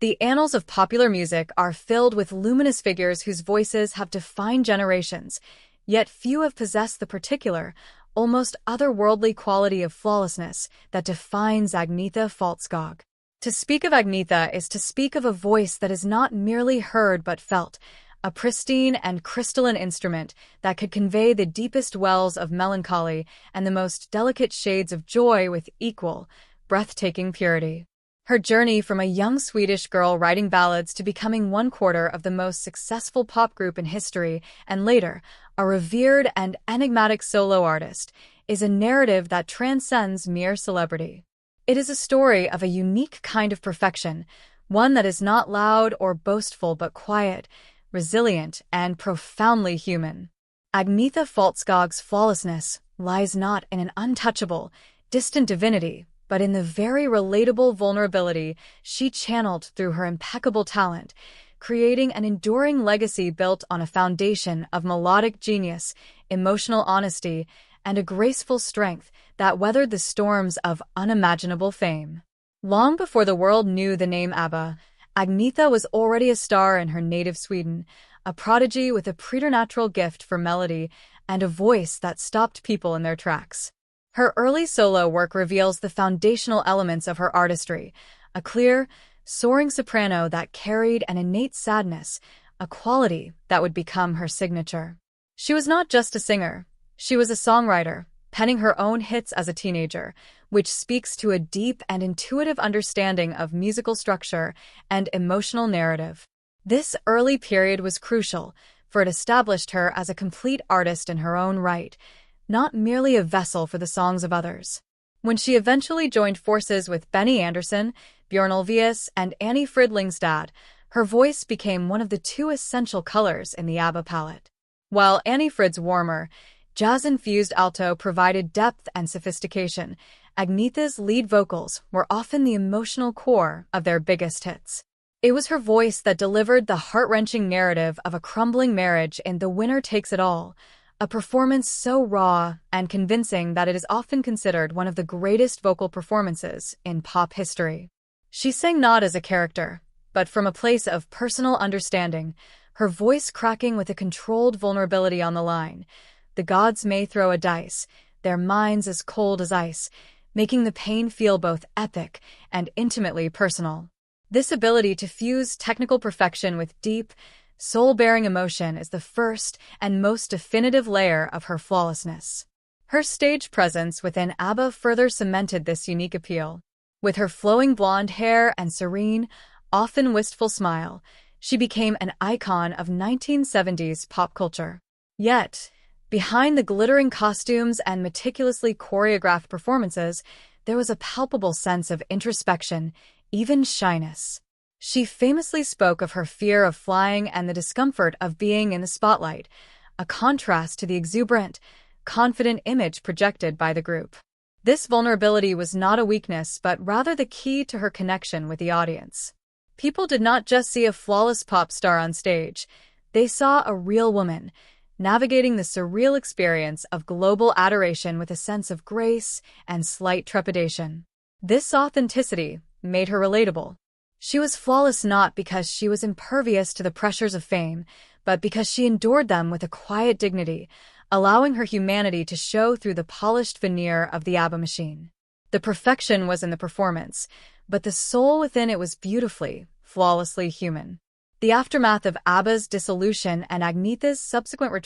The annals of popular music are filled with luminous figures whose voices have defined generations, yet few have possessed the particular, almost otherworldly quality of flawlessness that defines Agnetha Fältskog. To speak of Agnetha is to speak of a voice that is not merely heard but felt, a pristine and crystalline instrument that could convey the deepest wells of melancholy and the most delicate shades of joy with equal, breathtaking purity. Her journey from a young Swedish girl writing ballads to becoming one quarter of the most successful pop group in history and later, a revered and enigmatic solo artist, is a narrative that transcends mere celebrity. It is a story of a unique kind of perfection, one that is not loud or boastful but quiet, resilient, and profoundly human. Agnetha Fältskog's flawlessness lies not in an untouchable, distant divinity, but in the very relatable vulnerability she channeled through her impeccable talent, creating an enduring legacy built on a foundation of melodic genius, emotional honesty, and a graceful strength that weathered the storms of unimaginable fame. Long before the world knew the name ABBA, Agnetha was already a star in her native Sweden, a prodigy with a preternatural gift for melody and a voice that stopped people in their tracks. Her early solo work reveals the foundational elements of her artistry, a clear, soaring soprano that carried an innate sadness, a quality that would become her signature. She was not just a singer, she was a songwriter, penning her own hits as a teenager, which speaks to a deep and intuitive understanding of musical structure and emotional narrative. This early period was crucial, for it established her as a complete artist in her own right, not merely a vessel for the songs of others. When she eventually joined forces with Benny Andersson, Björn Ulvaeus, and Annie Frid-Lyngstad, her voice became one of the two essential colors in the ABBA palette. While Annie Frid's warmer, jazz-infused alto provided depth and sophistication, Agnetha's lead vocals were often the emotional core of their biggest hits. It was her voice that delivered the heart-wrenching narrative of a crumbling marriage in The Winner Takes It All, a performance so raw and convincing that it is often considered one of the greatest vocal performances in pop history. She sang not as a character, but from a place of personal understanding, her voice cracking with a controlled vulnerability on the line. The gods may throw a dice, their minds as cold as ice, making the pain feel both epic and intimately personal. This ability to fuse technical perfection with deep, soul-bearing emotion is the first and most definitive layer of her flawlessness. Her stage presence within ABBA further cemented this unique appeal. With her flowing blonde hair and serene, often wistful smile, she became an icon of 1970s pop culture. Yet, behind the glittering costumes and meticulously choreographed performances, there was a palpable sense of introspection, even shyness. She famously spoke of her fear of flying and the discomfort of being in the spotlight, a contrast to the exuberant, confident image projected by the group. This vulnerability was not a weakness but rather the key to her connection with the audience. People did not just see a flawless pop star on stage, they saw a real woman, navigating the surreal experience of global adoration with a sense of grace and slight trepidation. This authenticity made her relatable. She was flawless not because she was impervious to the pressures of fame, but because she endured them with a quiet dignity, allowing her humanity to show through the polished veneer of the ABBA machine. The perfection was in the performance, but the soul within it was beautifully, flawlessly human. The aftermath of ABBA's dissolution and Agnetha's subsequent return